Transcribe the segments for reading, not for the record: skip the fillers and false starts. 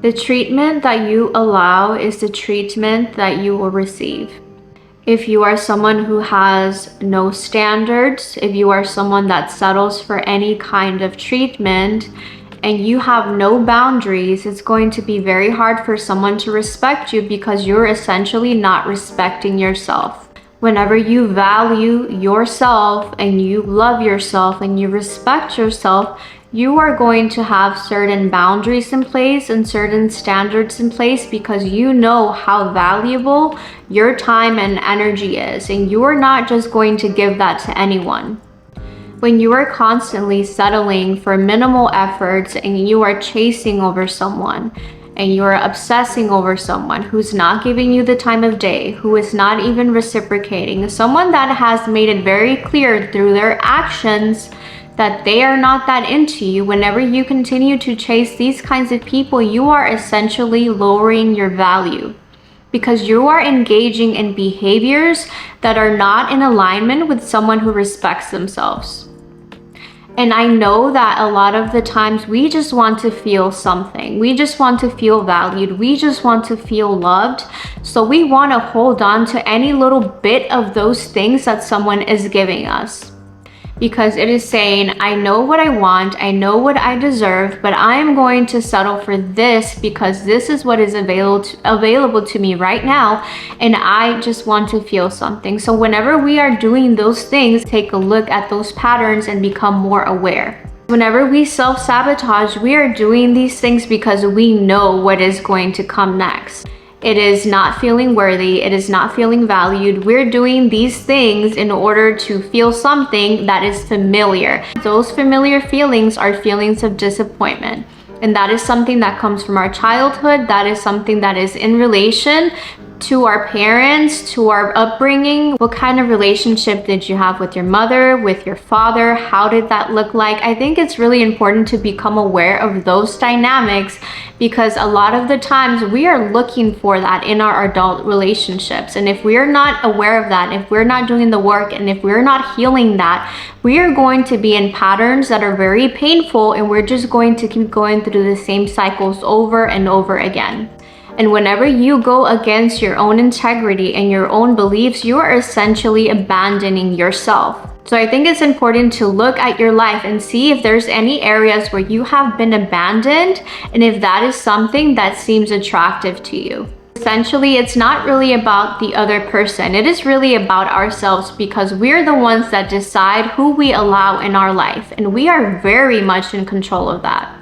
The treatment that you allow is the treatment that you will receive. If you are someone who has no standards, if you are someone that settles for any kind of treatment, and you have no boundaries, it's going to be very hard for someone to respect you because you're essentially not respecting yourself. Whenever you value yourself and you love yourself and you respect yourself, you are going to have certain boundaries in place and certain standards in place because you know how valuable your time and energy is, and you are not just going to give that to anyone. When you are constantly settling for minimal efforts and you are chasing over someone and you are obsessing over someone who's not giving you the time of day, who is not even reciprocating, someone that has made it very clear through their actions that they are not that into you, whenever you continue to chase these kinds of people, you are essentially lowering your value because you are engaging in behaviors that are not in alignment with someone who respects themselves. And I know that a lot of the times we just want to feel something. We just want to feel valued. We just want to feel loved. So we want to hold on to any little bit of those things that someone is giving us, because it is saying, I know what I want, I know what I deserve, but I am going to settle for this because this is what is available to me right now, and I just want to feel something. So whenever we are doing those things, take a look at those patterns and become more aware. Whenever we self-sabotage, we are doing these things because we know what is going to come next. It is not feeling worthy. It is not feeling valued. We're doing these things in order to feel something that is familiar. Those familiar feelings are feelings of disappointment. And that is something that comes from our childhood. That is something that is in relation to our parents, to our upbringing. What kind of relationship did you have with your mother, with your father? How did that look like? I think it's really important to become aware of those dynamics because a lot of the times we are looking for that in our adult relationships. And if we're not aware of that, if we're not doing the work, and if we're not healing that, we are going to be in patterns that are very painful, and we're just going to keep going through the same cycles over and over again. And whenever you go against your own integrity and your own beliefs, you are essentially abandoning yourself. So I think it's important to look at your life and see if there's any areas where you have been abandoned, and if that is something that seems attractive to you. Essentially, it's not really about the other person. It is really about ourselves, because we're the ones that decide who we allow in our life, and we are very much in control of that.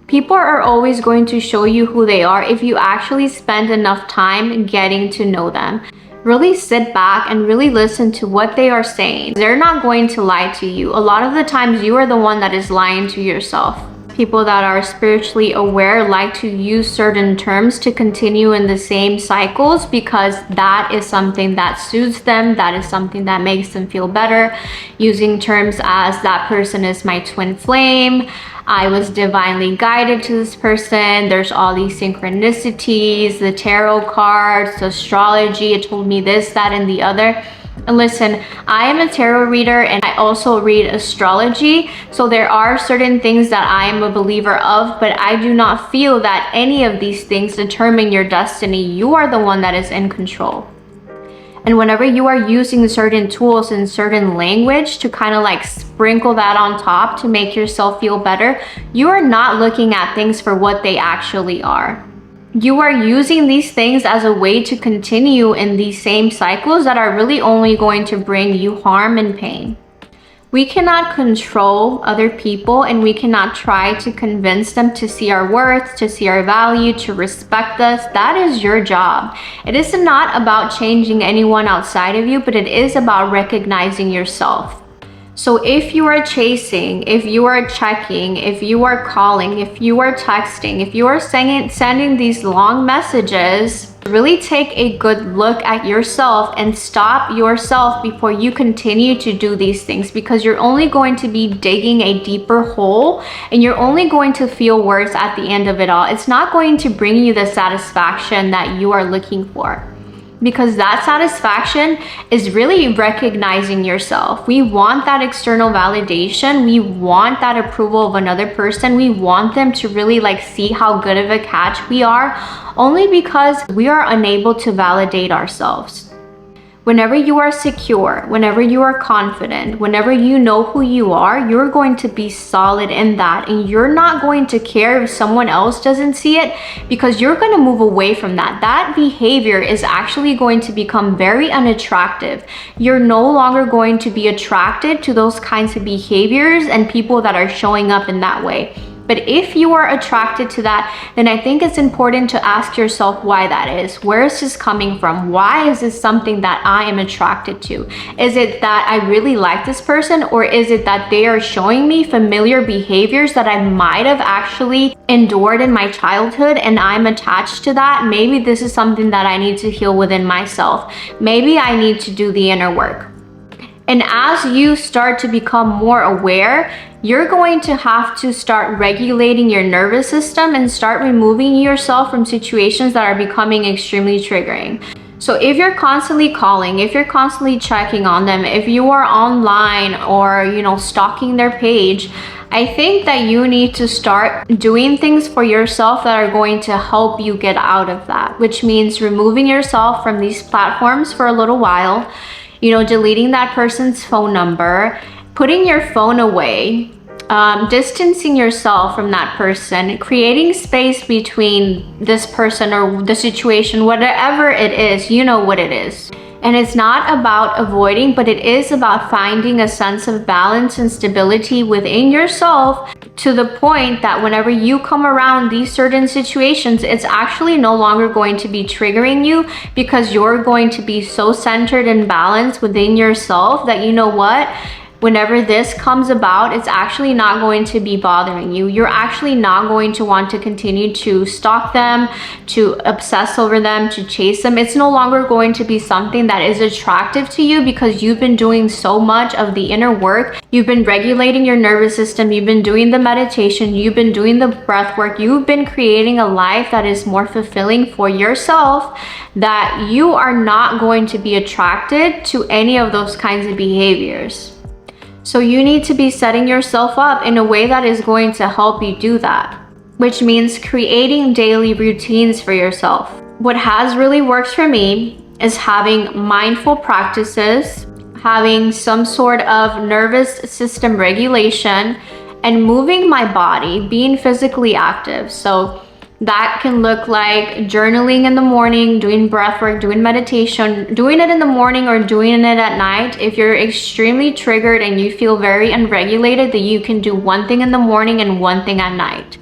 People are always going to show you who they are if you actually spend enough time getting to know them. Really sit back and really listen to what they are saying. They're not going to lie to you. A lot of the times you are the one that is lying to yourself. People that are spiritually aware like to use certain terms to continue in the same cycles because that is something that suits them, that is something that makes them feel better. Using terms as, that person is my twin flame, I was divinely guided to this person, there's all these synchronicities, the tarot cards, astrology, it told me this, that, and the other. And listen, I am a tarot reader and I also read astrology. So there are certain things that I am a believer of, but I do not feel that any of these things determine your destiny. You are the one that is in control. And whenever you are using certain tools and certain language to kind of like sprinkle that on top to make yourself feel better, you are not looking at things for what they actually are. You are using these things as a way to continue in these same cycles that are really only going to bring you harm and pain. We cannot control other people, and we cannot try to convince them to see our worth, to see our value, to respect us. That is your job. It is not about changing anyone outside of you, but it is about recognizing yourself. So if you are chasing, if you are checking, if you are calling, if you are texting, if you are sending these long messages, really take a good look at yourself and stop yourself before you continue to do these things, because you're only going to be digging a deeper hole and you're only going to feel worse at the end of it all. It's not going to bring you the satisfaction that you are looking for. because that satisfaction is really recognizing yourself. We want that external validation. We want that approval of another person. We want them to really like see how good of a catch we are, only because we are unable to validate ourselves. Whenever you are secure, whenever you are confident, whenever you know who you are, you're going to be solid in that, and you're not going to care if someone else doesn't see it, because you're going to move away from that. That behavior is actually going to become very unattractive. You're no longer going to be attracted to those kinds of behaviors and people that are showing up in that way. But if you are attracted to that, then I think it's important to ask yourself why that is. Where is this coming from? Why is this something that I am attracted to? Is it that I really like this person, or is it that they are showing me familiar behaviors that I might have actually endured in my childhood and I'm attached to that? Maybe this is something that I need to heal within myself. Maybe I need to do the inner work. And as you start to become more aware, you're going to have to start regulating your nervous system and start removing yourself from situations that are becoming extremely triggering. So if you're constantly calling, if you're constantly checking on them, if you are online or, stalking their page, I think that you need to start doing things for yourself that are going to help you get out of that, which means removing yourself from these platforms for a little while, deleting that person's phone number, putting your phone away, distancing yourself from that person, creating space between this person or the situation, whatever it is, you know what it is. And it's not about avoiding, but it is about finding a sense of balance and stability within yourself, to the point that whenever you come around these certain situations, it's actually no longer going to be triggering you, because you're going to be so centered and balanced within yourself that whenever this comes about, it's actually not going to be bothering you. You're actually not going to want to continue to stalk them, to obsess over them, to chase them. It's no longer going to be something that is attractive to you, because you've been doing so much of the inner work. You've been regulating your nervous system. You've been doing the meditation. You've been doing the breath work. You've been creating a life that is more fulfilling for yourself, that you are not going to be attracted to any of those kinds of behaviors. So you need to be setting yourself up in a way that is going to help you do that, which means creating daily routines for yourself. What has really worked for me is having mindful practices, having some sort of nervous system regulation, and moving my body, being physically active. So that can look like journaling in the morning, doing breath work, doing meditation, doing it in the morning or doing it at night. If you're extremely triggered and you feel very unregulated, then you can do one thing in the morning and one thing at night.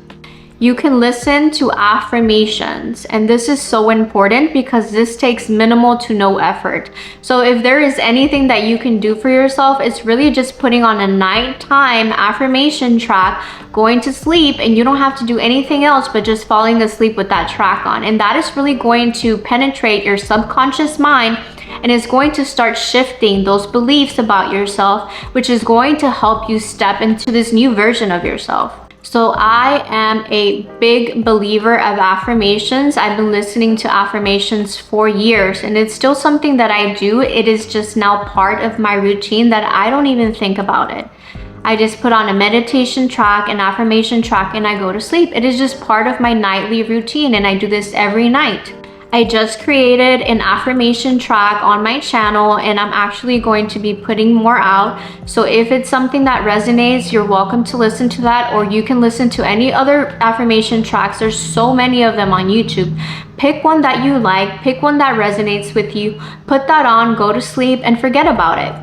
You can listen to affirmations, and this is so important because this takes minimal to no effort. So if there is anything that you can do for yourself, it's really just putting on a nighttime affirmation track, going to sleep, and you don't have to do anything else but just falling asleep with that track on. And that is really going to penetrate your subconscious mind, and it's going to start shifting those beliefs about yourself, which is going to help you step into this new version of yourself. So I am a big believer of affirmations. I've been listening to affirmations for years, and it's still something that I do. It is just now part of my routine that I don't even think about it. I just put on a meditation track, an affirmation track, and I go to sleep. It is just part of my nightly routine, and I do this every night. I just created an affirmation track on my channel, and I'm actually going to be putting more out. So if it's something that resonates, you're welcome to listen to that, or you can listen to any other affirmation tracks. There's so many of them on YouTube. Pick one that you like, pick one that resonates with you, put that on, go to sleep, and forget about it.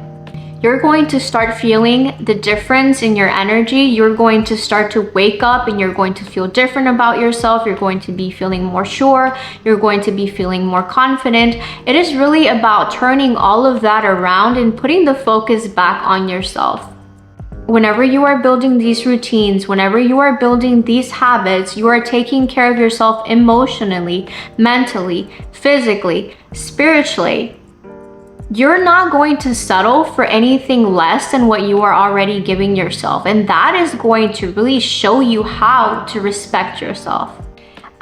You're going to start feeling the difference in your energy. You're going to start to wake up and you're going to feel different about yourself. You're going to be feeling more sure. You're going to be feeling more confident. It is really about turning all of that around and putting the focus back on yourself. Whenever you are building these routines, whenever you are building these habits, you are taking care of yourself emotionally, mentally, physically, spiritually. You're not going to settle for anything less than what you are already giving yourself. And that is going to really show you how to respect yourself.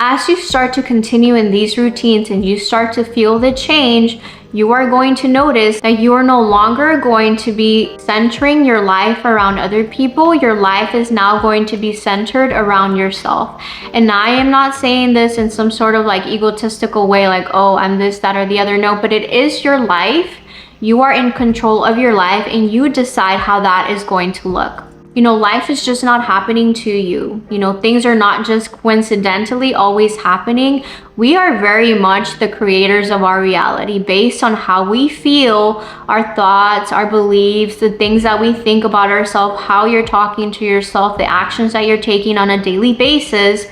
As you start to continue in these routines and you start to feel the change, you are going to notice that you are no longer going to be centering your life around other people. Your life is now going to be centered around yourself. And I am not saying this in some sort of like egotistical way, like, oh, I'm this, that, or the other. No, but it is your life. You are in control of your life and you decide how that is going to look. You know, life is just not happening to you. You know, things are not just coincidentally always happening. We are very much the creators of our reality based on how we feel, our thoughts, our beliefs, the things that we think about ourselves, how you're talking to yourself, the actions that you're taking on a daily basis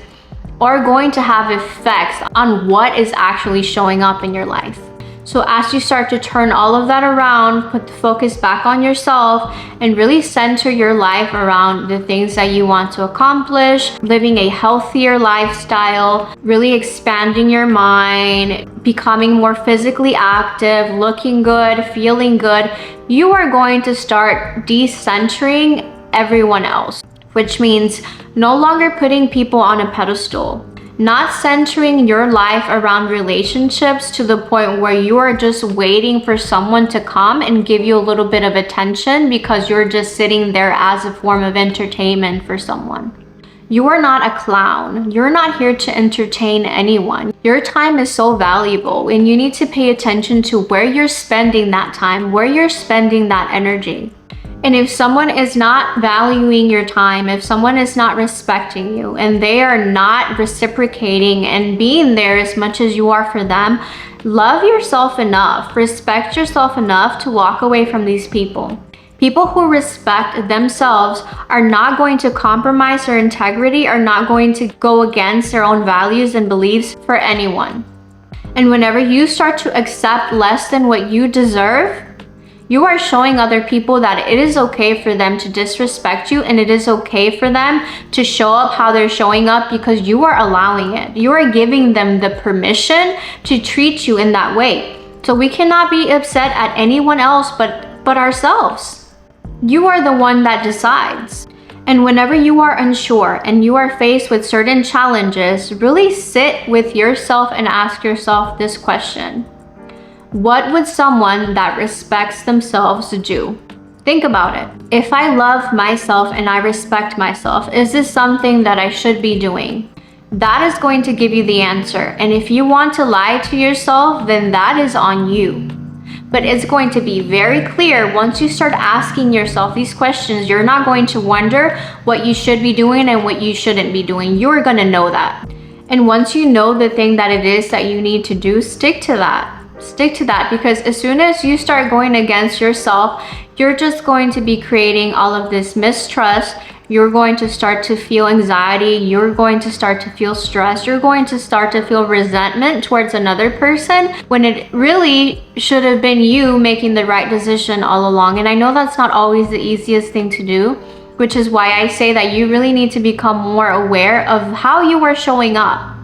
are going to have effects on what is actually showing up in your life. So as you start to turn all of that around, put the focus back on yourself and really center your life around the things that you want to accomplish, living a healthier lifestyle, really expanding your mind, becoming more physically active, looking good, feeling good, you are going to start decentering everyone else, which means no longer putting people on a pedestal. Not centering your life around relationships to the point where you are just waiting for someone to come and give you a little bit of attention because you're just sitting there as a form of entertainment for someone. You are not a clown. You're not here to entertain anyone. Your time is so valuable and you need to pay attention to where you're spending that time, where you're spending that energy. And if someone is not valuing your time, if someone is not respecting you and they are not reciprocating and being there as much as you are for them, love yourself enough, respect yourself enough to walk away from these people. People who respect themselves are not going to compromise their integrity, are not going to go against their own values and beliefs for anyone. And whenever you start to accept less than what you deserve, you are showing other people that it is okay for them to disrespect you and it is okay for them to show up how they're showing up because you are allowing it. You are giving them the permission to treat you in that way. So we cannot be upset at anyone else but ourselves. You are the one that decides. And whenever you are unsure and you are faced with certain challenges, really sit with yourself and ask yourself this question. What would someone that respects themselves do? Think about it. If I love myself and I respect myself, is this something that I should be doing? That is going to give you the answer. And if you want to lie to yourself, then that is on you. But it's going to be very clear once you start asking yourself these questions. You're not going to wonder what you should be doing and what you shouldn't be doing. You're going to know that. And once you know the thing that it is that you need to do, stick to that. Stick to that, because as soon as you start going against yourself, you're just going to be creating all of this mistrust. You're going to start to feel anxiety. You're going to start to feel stress. You're going to start to feel resentment towards another person when it really should have been you making the right decision all along. And I know that's not always the easiest thing to do, which is why I say that you really need to become more aware of how you are showing up.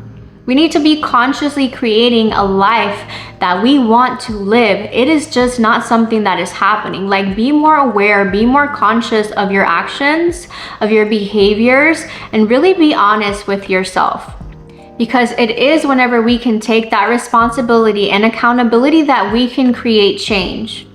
We need to be consciously creating a life that we want to live. It is just not something that is happening. Like, be more aware, be more conscious of your actions, of your behaviors, and really be honest with yourself. Because it is whenever we can take that responsibility and accountability that we can create change.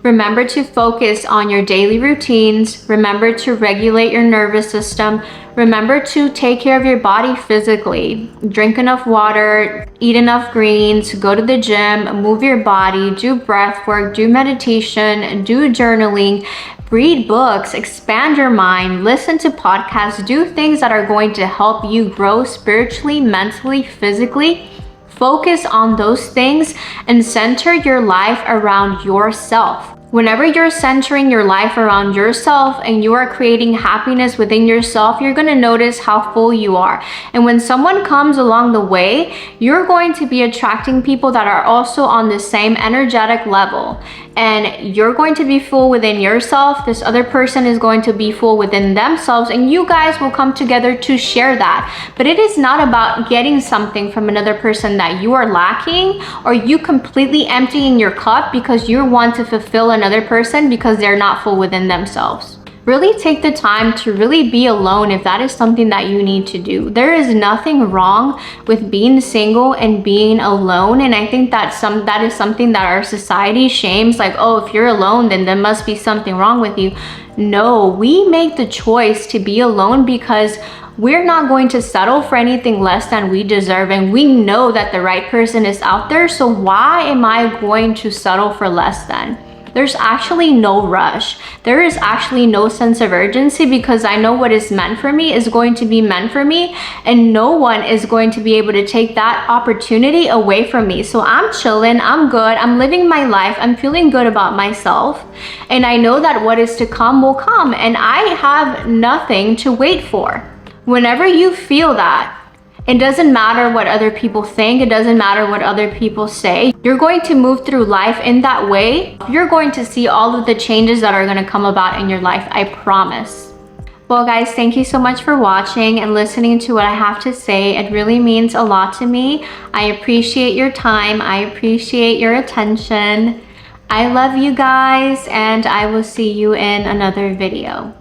Remember to focus on your daily routines. Remember to regulate your nervous system. Remember to take care of your body physically. Drink enough water, eat enough greens, go to the gym, move your body, do breath work, do meditation, do journaling, read books, expand your mind, listen to podcasts, do things that are going to help you grow spiritually, mentally, physically. Focus on those things and center your life around yourself. Whenever you're centering your life around yourself and you are creating happiness within yourself, you're going to notice how full you are. And when someone comes along the way, you're going to be attracting people that are also on the same energetic level. And you're going to be full within yourself. This other person is going to be full within themselves, and you guys will come together to share that. But it is not about getting something from another person that you are lacking, or you completely emptying your cup because you want to fulfill another person because they're not full within themselves. really take the time to really be alone if that is something that you need to do. There is nothing wrong with being single and being alone, and I think that is something that our society shames, like, oh, if you're alone, then there must be something wrong with you. No, we make the choice to be alone because we're not going to settle for anything less than we deserve, and we know that the right person is out there. So why am I going to settle for less than? There's actually no rush. There is actually no sense of urgency, because I know what is meant for me is going to be meant for me, and no one is going to be able to take that opportunity away from me. So I'm chilling, I'm good, I'm living my life, I'm feeling good about myself, and I know that what is to come will come, and I have nothing to wait for. Whenever you feel that, it doesn't matter what other people think, it doesn't matter what other people say. You're going to move through life in that way. You're going to see all of the changes that are going to come about in your life, I promise. Well guys, thank you so much for watching and listening to what I have to say. It really means a lot to me. I appreciate your time. I appreciate your attention. I love you guys, and I will see you in another video.